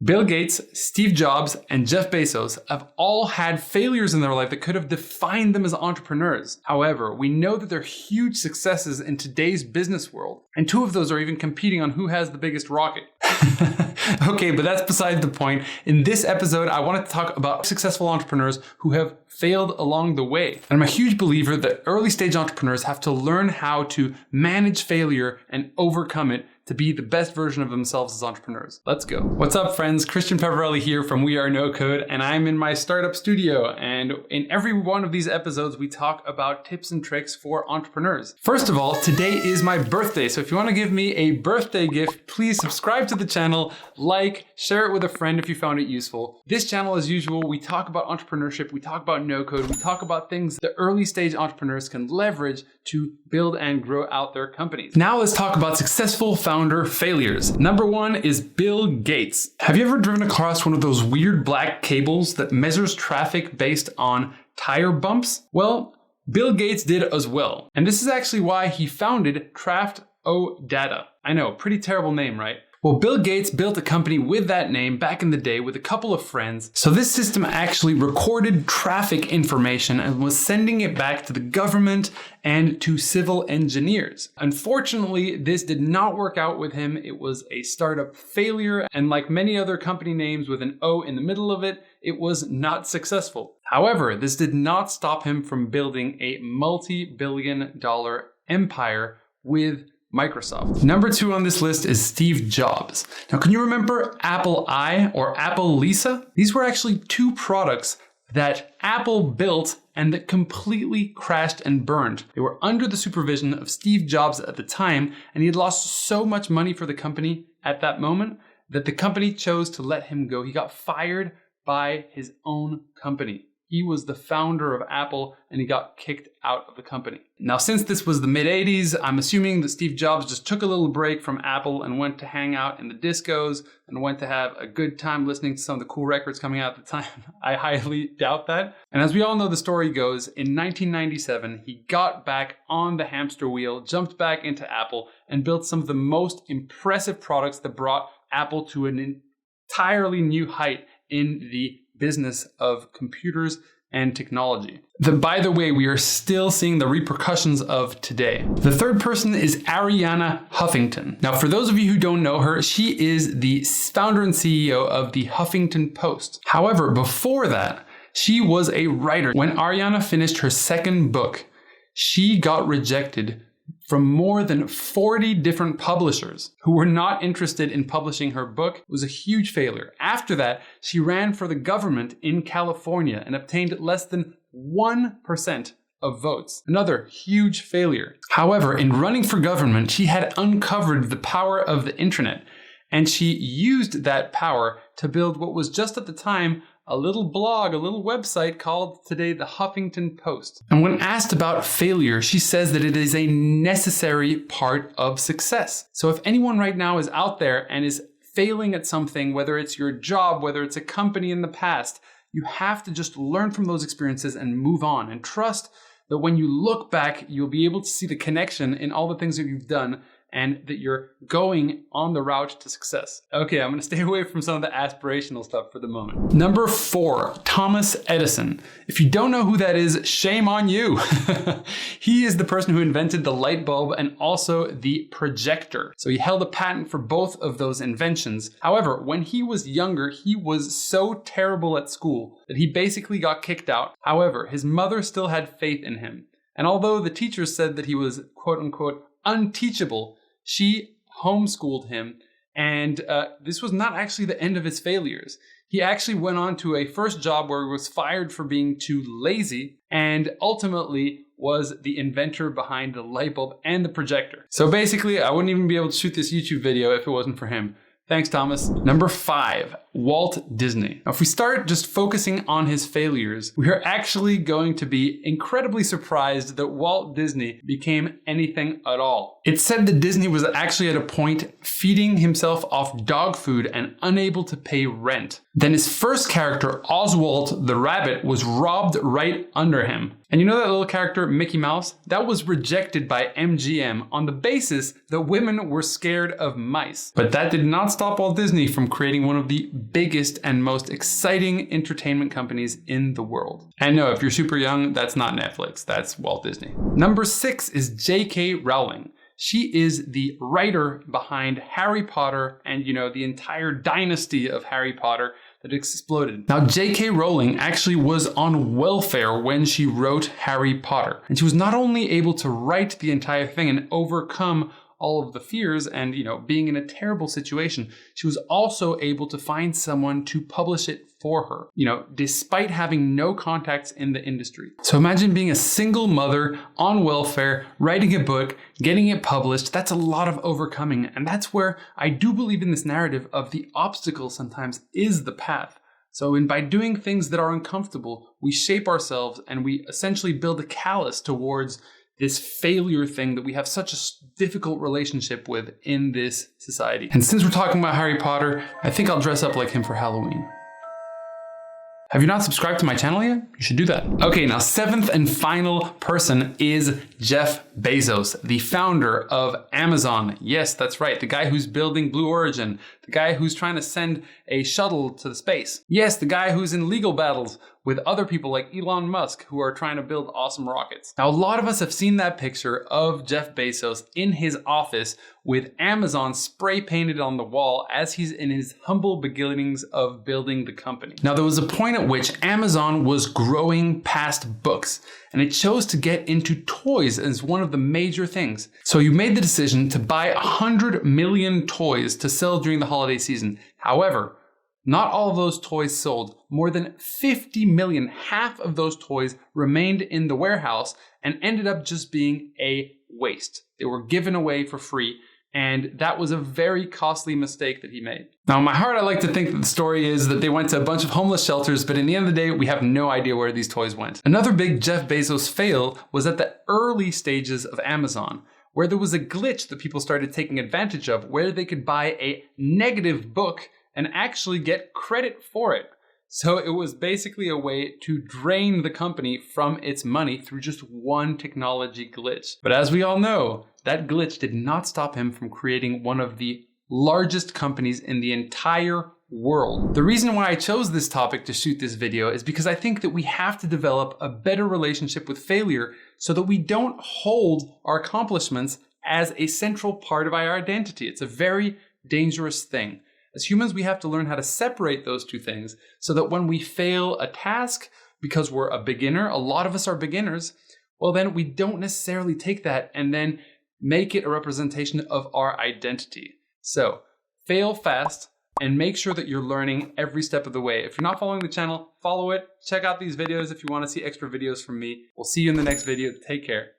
Bill Gates, Steve Jobs, and Jeff Bezos have all had failures in their life that could have defined them as entrepreneurs. However, we know that they're huge successes in today's business world, and two of those are even competing on who has the biggest rocket. Okay, but that's beside the point. In this episode, I wanted to talk about successful entrepreneurs who have failed along the way. And I'm a huge believer that early stage entrepreneurs have to learn how to manage failure and overcome it to be the best version of themselves as entrepreneurs. Let's go. What's up, friends? Christian Pavarelli here from We Are No Code, and I'm in my startup studio. And in every one of these episodes, we talk about tips and tricks for entrepreneurs. First of all, today is my birthday. So if you want to give me a birthday gift, please subscribe to the channel, like, share it with a friend if you found it useful. This channel, as usual, we talk about entrepreneurship, we talk about no code, we talk about things that early stage entrepreneurs can leverage to build and grow out their companies. Now let's talk about successful founder failures. Number one is Bill Gates. Have you ever driven across one of those weird black cables that measures traffic based on tire bumps? Well, Bill Gates did as well. And this is actually why he founded Craft-O-Data. I know, pretty terrible name, right? Well, Bill Gates built a company with that name back in the day with a couple of friends. So this system actually recorded traffic information and was sending it back to the government and to civil engineers. Unfortunately, this did not work out with him. It was a startup failure, and like many other company names with an O in the middle of it, it was not successful. However, this did not stop him from building a multi-billion-dollar empire with Microsoft. Number two on this list is Steve Jobs. Now, can you remember Apple I or Apple Lisa? These were actually two products that Apple built and that completely crashed and burned. They were under the supervision of Steve Jobs at the time, and he had lost so much money for the company at that moment that the company chose to let him go. He got fired by his own company. He was the founder of Apple and he got kicked out of the company. Now, since this was the mid-80s, I'm assuming that Steve Jobs just took a little break from Apple and went to hang out in the discos and went to have a good time listening to some of the cool records coming out at the time. I highly doubt that. And as we all know, the story goes, in 1997, he got back on the hamster wheel, jumped back into Apple, and built some of the most impressive products that brought Apple to an entirely new height in the business of computers and technology. By the way, we are still seeing the repercussions of today. The third person is Arianna Huffington. Now, for those of you who don't know her, she is the founder and CEO of the Huffington Post. However, before that, she was a writer. When Arianna finished her second book, she got rejected from more than 40 different publishers who were not interested in publishing her book. It was a huge failure. After that, she ran for the government in California and obtained less than 1% of votes. Another huge failure. However, in running for government, she had uncovered the power of the internet, and she used that power to build what was just at the time a little blog, a little website called today the Huffington Post. And when asked about failure, she says that it is a necessary part of success. So if anyone right now is out there and is failing at something, whether it's your job, whether it's a company in the past, you have to just learn from those experiences and move on and trust that when you look back, you'll be able to see the connection in all the things that you've done and that you're going on the route to success. Okay, I'm gonna stay away from some of the aspirational stuff for the moment. Number four, Thomas Edison. If you don't know who that is, shame on you. He is the person who invented the light bulb and also the projector. So he held a patent for both of those inventions. However, when he was younger, he was so terrible at school that he basically got kicked out. However, his mother still had faith in him. And although the teachers said that he was quote unquote unteachable, she homeschooled him, and this was not actually the end of his failures. He actually went on to a first job where he was fired for being too lazy, and ultimately was the inventor behind the light bulb and the projector. So basically, I wouldn't even be able to shoot this YouTube video if it wasn't for him. Thanks, Thomas. Number five, Walt Disney. Now, if we start just focusing on his failures, we are actually going to be incredibly surprised that Walt Disney became anything at all. It's said that Disney was actually at a point feeding himself off dog food and unable to pay rent. Then his first character, Oswald the rabbit, was robbed right under him. And you know that little character, Mickey Mouse? That was rejected by MGM on the basis that women were scared of mice. But that did not stop Walt Disney from creating one of the biggest and most exciting entertainment companies in the world. And no, if you're super young, that's not Netflix, that's Walt Disney. Number 6 is J.K. Rowling. She is the writer behind Harry Potter and, the entire dynasty of Harry Potter that exploded. Now, J.K. Rowling actually was on welfare when she wrote Harry Potter. And she was not only able to write the entire thing and overcome all of the fears and, being in a terrible situation, she was also able to find someone to publish it for her, despite having no contacts in the industry. So imagine being a single mother on welfare, writing a book, getting it published. That's a lot of overcoming. And that's where I do believe in this narrative of the obstacle sometimes is the path. So by doing things that are uncomfortable, we shape ourselves and we essentially build a callus towards this failure thing that we have such a difficult relationship with in this society. And since we're talking about Harry Potter, I think I'll dress up like him for Halloween. Have you not subscribed to my channel yet? You should do that. Okay, now 7th and final person is Jeff Bezos, the founder of Amazon. Yes, that's right. The guy who's building Blue Origin. The guy who's trying to send a shuttle to the space. Yes, the guy who's in legal battles with other people like Elon Musk who are trying to build awesome rockets. Now, a lot of us have seen that picture of Jeff Bezos in his office with Amazon spray painted on the wall as he's in his humble beginnings of building the company. Now, there was a point at which Amazon was growing past books, and it chose to get into toys as one of the major things. So you made the decision to buy 100 million toys to sell during the holiday season. However, not all of those toys sold. More than 50 million, half of those toys remained in the warehouse and ended up just being a waste. They were given away for free, and that was a very costly mistake that he made. Now, in my heart, I like to think that the story is that they went to a bunch of homeless shelters, but in the end of the day, we have no idea where these toys went. Another big Jeff Bezos fail was at the early stages of Amazon, where there was a glitch that people started taking advantage of, where they could buy a negative book and actually get credit for it. So it was basically a way to drain the company from its money through just one technology glitch. But as we all know, that glitch did not stop him from creating one of the largest companies in the entire world. The reason why I chose this topic to shoot this video is because I think that we have to develop a better relationship with failure so that we don't hold our accomplishments as a central part of our identity. It's a very dangerous thing. As humans, we have to learn how to separate those two things so that when we fail a task, because we're a beginner, a lot of us are beginners, well, then we don't necessarily take that and then make it a representation of our identity. So fail fast and make sure that you're learning every step of the way. If you're not following the channel, follow it. Check out these videos if you want to see extra videos from me. We'll see you in the next video. Take care.